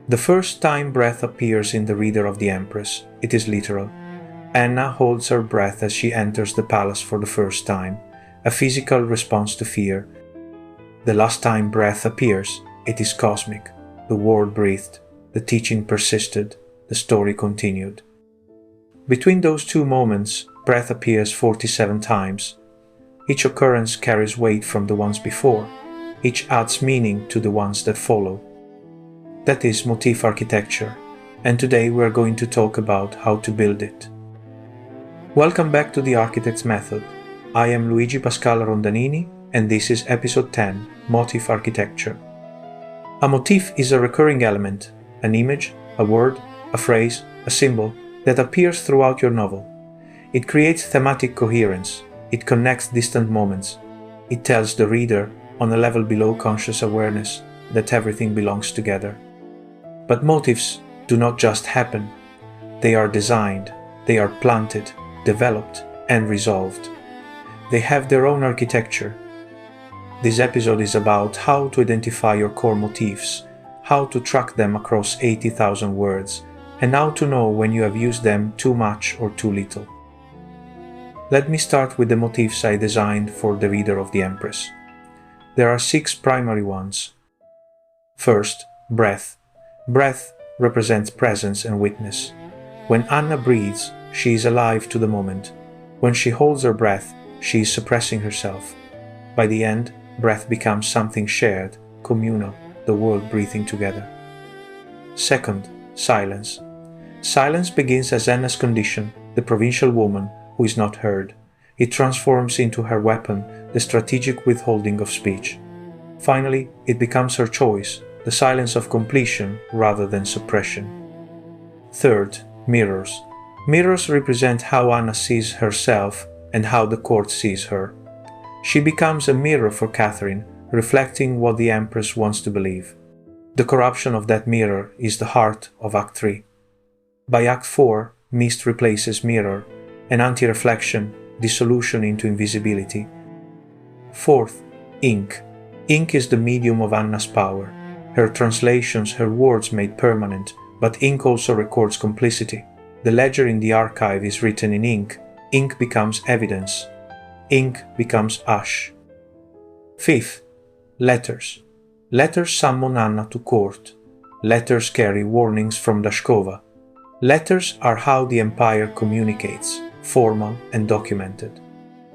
The first time breath appears in the reader of the Empress, it is literal. Anna holds her breath as she enters the palace for the first time, a physical response to fear. The last time breath appears, it is cosmic. The word breathed, the teaching persisted, the story continued. Between those two moments, breath appears 47 times. Each occurrence carries weight from the ones before. Each adds meaning to the ones that follow. That is motif architecture, and today we are going to talk about how to build it. Welcome back to the Architect's Method. I am Luigi Pascal Rondanini, and this is episode 10, Motif Architecture. A motif is a recurring element, an image, a word, a phrase, a symbol that appears throughout your novel. It creates thematic coherence. It connects distant moments. It tells the reader, on a level below conscious awareness, that everything belongs together. But motifs do not just happen. They are designed, they are planted, developed, and resolved. They have their own architecture. This episode is about how to identify your core motifs, how to track them across 80,000 words, and how to know when you have used them too much or too little. Let me start with the motifs I designed for the reader of the Empress. There are 6 primary ones. First, breath. Breath represents presence and witness. When Anna breathes, she is alive to the moment. When she holds her breath, she is suppressing herself. By the end, breath becomes something shared, communal, the world breathing together. Second, silence. Silence begins as Anna's condition, the provincial woman who is not heard. It transforms into her weapon, the strategic withholding of speech. Finally, it becomes her choice, the silence of completion rather than suppression. Third, mirrors. Mirrors represent how Anna sees herself and how the court sees her. She becomes a mirror for Catherine, reflecting what the Empress wants to believe. The corruption of that mirror is the heart of Act 3. By Act 4, mist replaces mirror, and anti-reflection, dissolution into invisibility. Fourth, ink. Ink is the medium of Anna's power. Her translations, her words made permanent, but ink also records complicity. The ledger in the archive is written in ink. Ink becomes evidence. Ink becomes ash. Fifth, letters. Letters summon Anna to court. Letters carry warnings from Dashkova. Letters are how the empire communicates, formal and documented.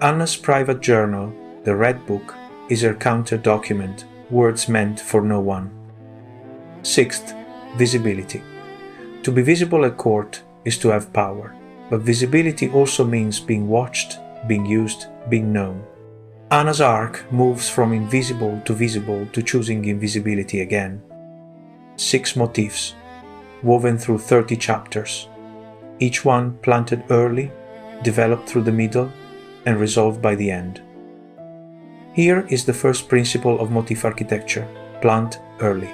Anna's private journal, the Red Book, is her counter-document, words meant for no one. Sixth, visibility. To be visible at court is to have power, but visibility also means being watched, being used, being known. Anna's arc moves from invisible to choosing invisibility again. 6 motifs, woven through 30 chapters, each one planted early, developed through the middle, and resolved by the end. Here is the first principle of motif architecture: plant early.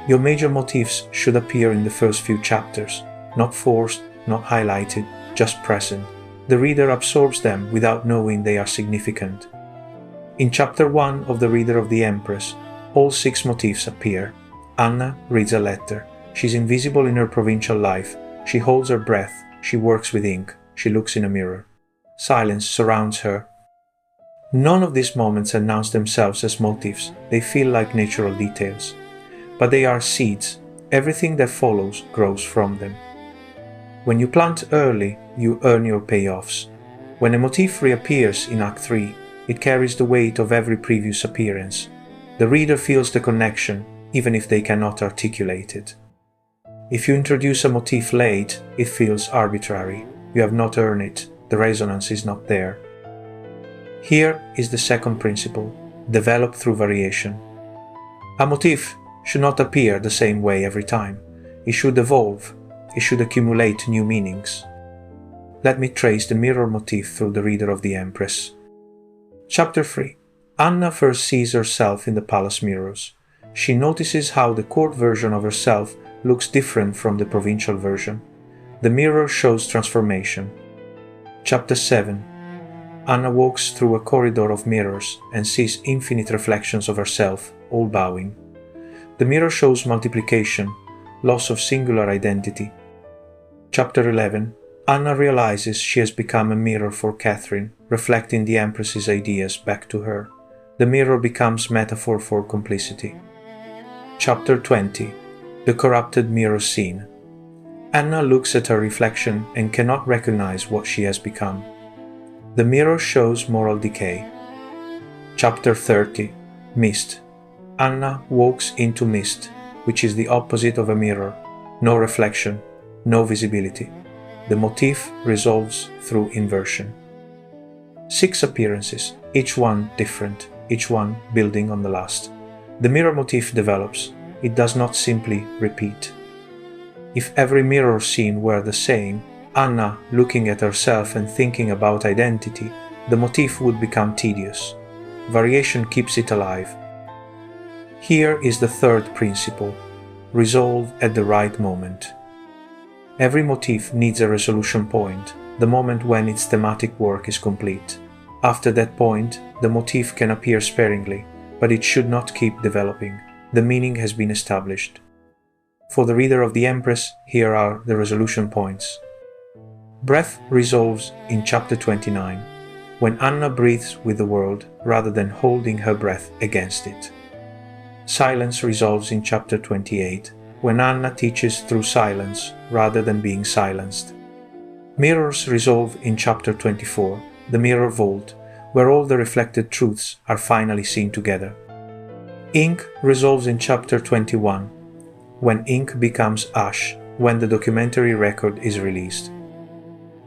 Your major motifs should appear in the first few chapters, not forced, not highlighted, just present. The reader absorbs them without knowing they are significant. In chapter 1 of The Reader of the Empress, all 6 motifs appear. Anna reads a letter. She's invisible in her provincial life. She holds her breath. She works with ink. She looks in a mirror. Silence surrounds her. None of these moments announce themselves as motifs. They feel like natural details. But they are seeds. Everything that follows grows from them. When you plant early, you earn your payoffs. When a motif reappears in Act 3, it carries the weight of every previous appearance. The reader feels the connection, even if they cannot articulate it. If you introduce a motif late, it feels arbitrary. You have not earned it. The resonance is not there. Here is the second principle: develop through variation. A motif should not appear the same way every time. It should evolve. It should accumulate new meanings. Let me trace the mirror motif through the reader of the Empress. Chapter 3. Anna first sees herself in the palace mirrors. She notices how the court version of herself looks different from the provincial version. The mirror shows transformation. Chapter 7. Anna walks through a corridor of mirrors and sees infinite reflections of herself, all bowing. The mirror shows multiplication, loss of singular identity. Chapter 11. Anna realizes she has become a mirror for Catherine, reflecting the Empress's ideas back to her. The mirror becomes metaphor for complicity. Chapter 20. The corrupted mirror scene. Anna looks at her reflection and cannot recognize what she has become. The mirror shows moral decay. Chapter 30. Mist. Anna walks into mist, which is the opposite of a mirror. No reflection, no visibility. The motif resolves through inversion. 6 appearances, each one different, each one building on the last. The mirror motif develops. It does not simply repeat. If every mirror scene were the same, Anna looking at herself and thinking about identity, the motif would become tedious. Variation keeps it alive. Here is the third principle: resolve at the right moment. Every motif needs a resolution point, the moment when its thematic work is complete. After that point, the motif can appear sparingly, but it should not keep developing. The meaning has been established. For the reader of the Empress, here are the resolution points. Breath resolves in chapter 29, when Anna breathes with the world rather than holding her breath against it. Silence resolves in chapter 28, when Anna teaches through silence rather than being silenced. Mirrors resolve in chapter 24, the mirror vault, where all the reflected truths are finally seen together. Ink resolves in chapter 21, when ink becomes ash, when the documentary record is released.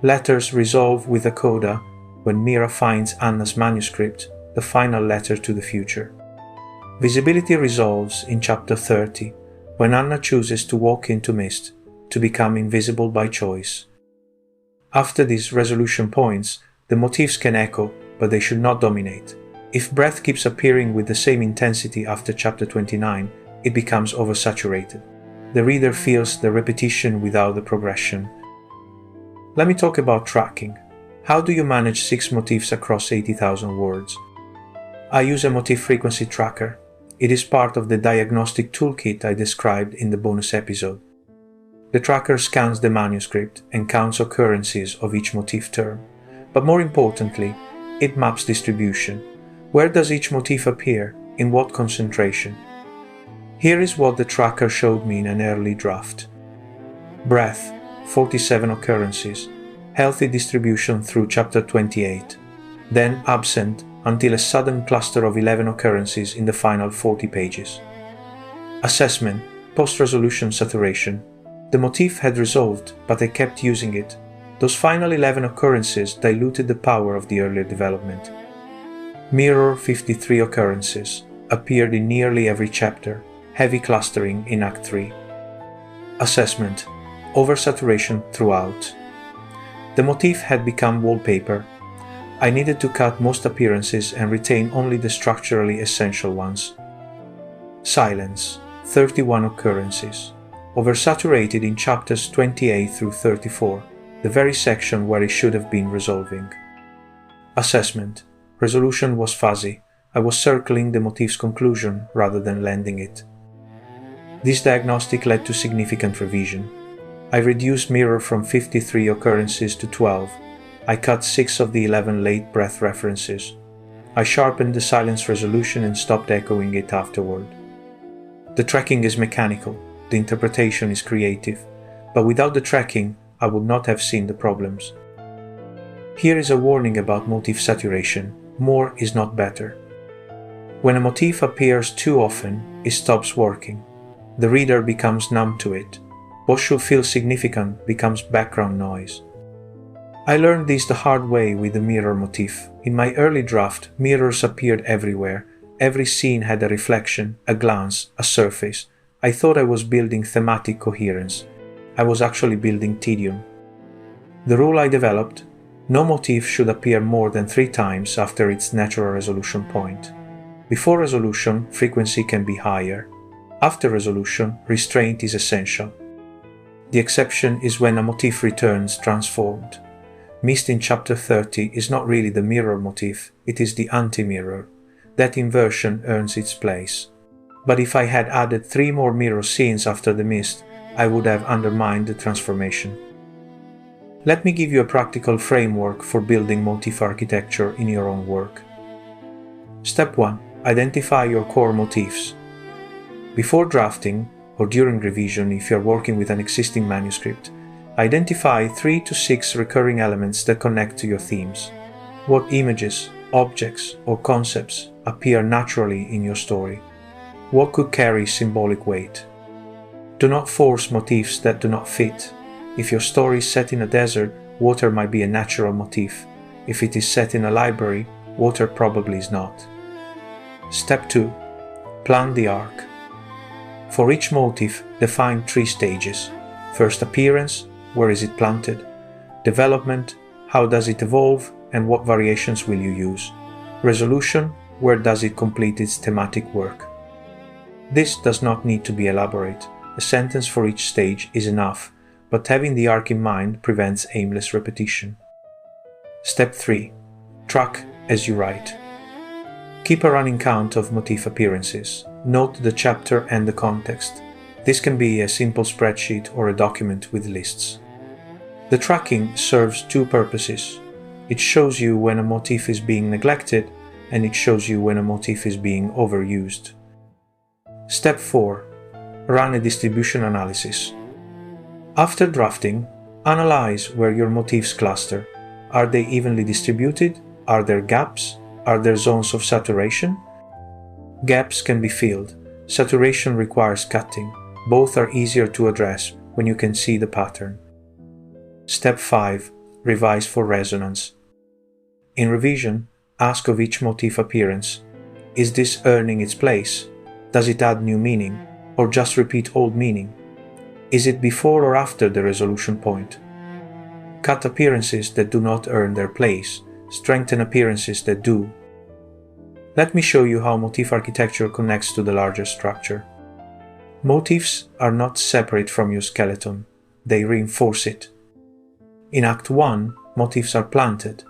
Letters resolve with a coda, when Mira finds Anna's manuscript, the final letter to the future. Visibility resolves in chapter 30, when Anna chooses to walk into mist, to become invisible by choice. After these resolution points, the motifs can echo, but they should not dominate. If breath keeps appearing with the same intensity after chapter 29, it becomes oversaturated. The reader feels the repetition without the progression. Let me talk about tracking. How do you manage 6 motifs across 80,000 words? I use a motif frequency tracker. It is part of the diagnostic toolkit I described in the bonus episode. The tracker scans the manuscript and counts occurrences of each motif term. But more importantly, it maps distribution. Where does each motif appear? In what concentration? Here is what the tracker showed me in an early draft. Breath, 47 occurrences. Healthy distribution through chapter 28. Then absent until a sudden cluster of 11 occurrences in the final 40 pages. Assessment, post-resolution saturation. The motif had resolved, but I kept using it. Those final 11 occurrences diluted the power of the earlier development. Mirror 53 occurrences appeared in nearly every chapter, heavy clustering in Act 3. Assessment, oversaturation throughout. The motif had become wallpaper. I needed to cut most appearances and retain only the structurally essential ones. Silence, 31 occurrences. Oversaturated in chapters 28 through 34, the very section where it should have been resolving. Assessment. Resolution was fuzzy. I was circling the motif's conclusion rather than landing it. This diagnostic led to significant revision. I reduced mirror from 53 occurrences to 12. I cut 6 of the 11 late breath references. I sharpened the silence resolution and stopped echoing it afterward. The tracking is mechanical, the interpretation is creative, but without the tracking, I would not have seen the problems. Here is a warning about motif saturation. More is not better. When a motif appears too often, it stops working. The reader becomes numb to it. What should feel significant becomes background noise. I learned this the hard way with the mirror motif. In my early draft, mirrors appeared everywhere. Every scene had a reflection, a glance, a surface. I thought I was building thematic coherence. I was actually building tedium. The rule I developed: no motif should appear more than 3 times after its natural resolution point. Before resolution, frequency can be higher. After resolution, restraint is essential. The exception is when a motif returns transformed. Mist in chapter 30 is not really the mirror motif, it is the anti-mirror. That inversion earns its place. But if I had added 3 more mirror scenes after the mist, I would have undermined the transformation. Let me give you a practical framework for building motif architecture in your own work. Step 1. Identify your core motifs. Before drafting, or during revision if you are working with an existing manuscript, identify 3 to 6 recurring elements that connect to your themes. What images, objects, or concepts appear naturally in your story? What could carry symbolic weight? Do not force motifs that do not fit. If your story is set in a desert, water might be a natural motif. If it is set in a library, water probably is not. Step 2. Plan the arc. For each motif, define 3 stages. First appearance, where is it planted? Development, how does it evolve and what variations will you use? Resolution, where does it complete its thematic work? This does not need to be elaborate. A sentence for each stage is enough, but having the arc in mind prevents aimless repetition. Step 3. Track as you write. Keep a running count of motif appearances. Note the chapter and the context. This can be a simple spreadsheet or a document with lists. The tracking serves 2 purposes. It shows you when a motif is being neglected, and it shows you when a motif is being overused. Step 4. Run a distribution analysis. After drafting, analyze where your motifs cluster. Are they evenly distributed? Are there gaps? Are there zones of saturation? Gaps can be filled. Saturation requires cutting. Both are easier to address when you can see the pattern. Step 5. Revise for resonance. In revision, ask of each motif appearance, is this earning its place? Does it add new meaning, or just repeat old meaning? Is it before or after the resolution point? Cut appearances that do not earn their place, strengthen appearances that do. Let me show you how motif architecture connects to the larger structure. Motifs are not separate from your skeleton, they reinforce it. In Act 1, motifs are planted.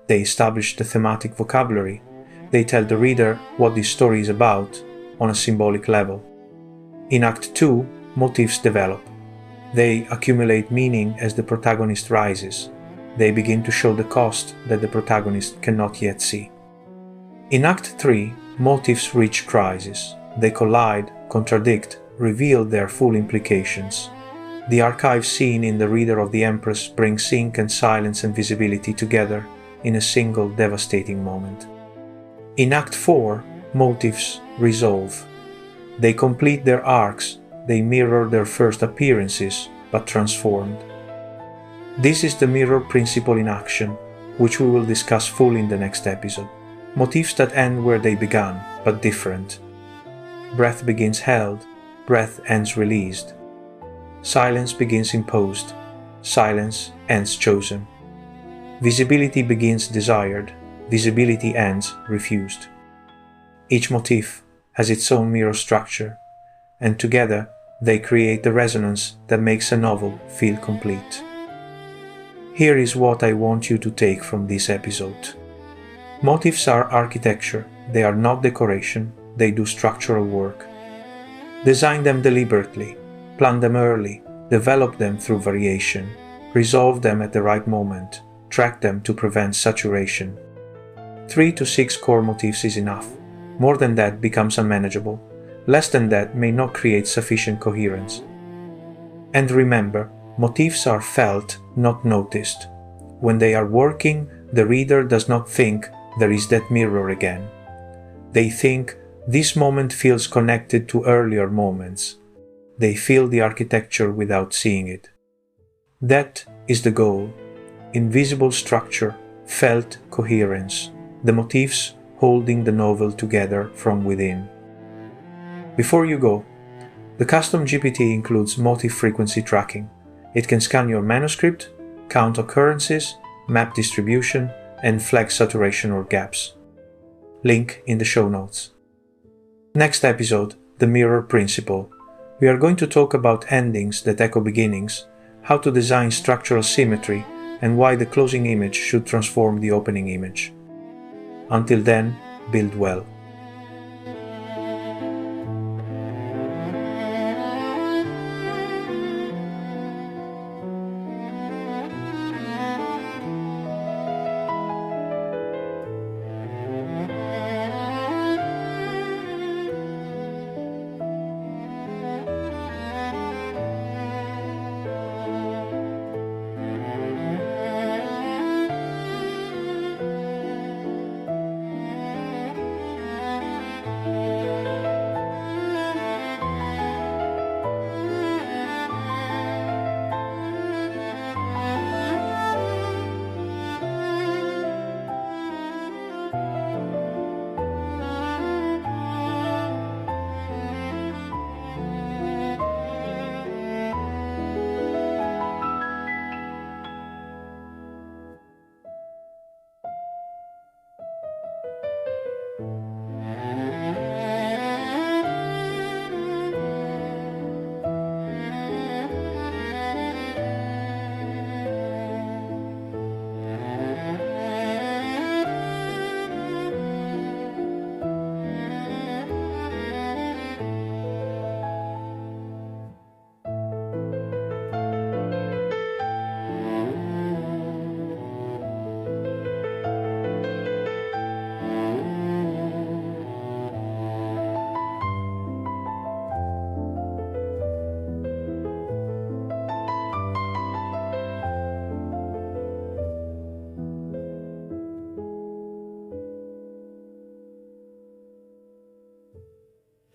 They establish the thematic vocabulary. They tell the reader what this story is about on a symbolic level. In Act 2, motifs develop. They accumulate meaning as the protagonist rises. They begin to show the cost that the protagonist cannot yet see. In Act 3, motifs reach crisis. They collide, contradict, reveal their full implications. The archive scene in The Reader of the Empress brings ink and silence and visibility together in a single devastating moment. In Act 4, motifs resolve. They complete their arcs, they mirror their first appearances, but transformed. This is the mirror principle in action, which we will discuss fully in the next episode. Motifs that end where they began, but different. Breath begins held, breath ends released. Silence begins imposed, silence ends chosen. Visibility begins desired, visibility ends refused. Each motif has its own mirror structure, and together they create the resonance that makes a novel feel complete. Here is what I want you to take from this episode. Motifs are architecture, they are not decoration, they do structural work. Design them deliberately, plan them early, develop them through variation, resolve them at the right moment, track them to prevent saturation. 3 to 6 core motifs is enough. More than that becomes unmanageable. Less than that may not create sufficient coherence. And remember, motifs are felt, not noticed. When they are working, the reader does not think there is that mirror again. They think this moment feels connected to earlier moments. They feel the architecture without seeing it. That is the goal. Invisible structure, felt coherence. The motifs holding the novel together from within. Before you go, the custom GPT includes motif frequency tracking. It can scan your manuscript, count occurrences, map distribution, and flag saturation or gaps. Link in the show notes. Next episode, the mirror principle. We are going to talk about endings that echo beginnings, how to design structural symmetry, and why the closing image should transform the opening image. Until then, build well.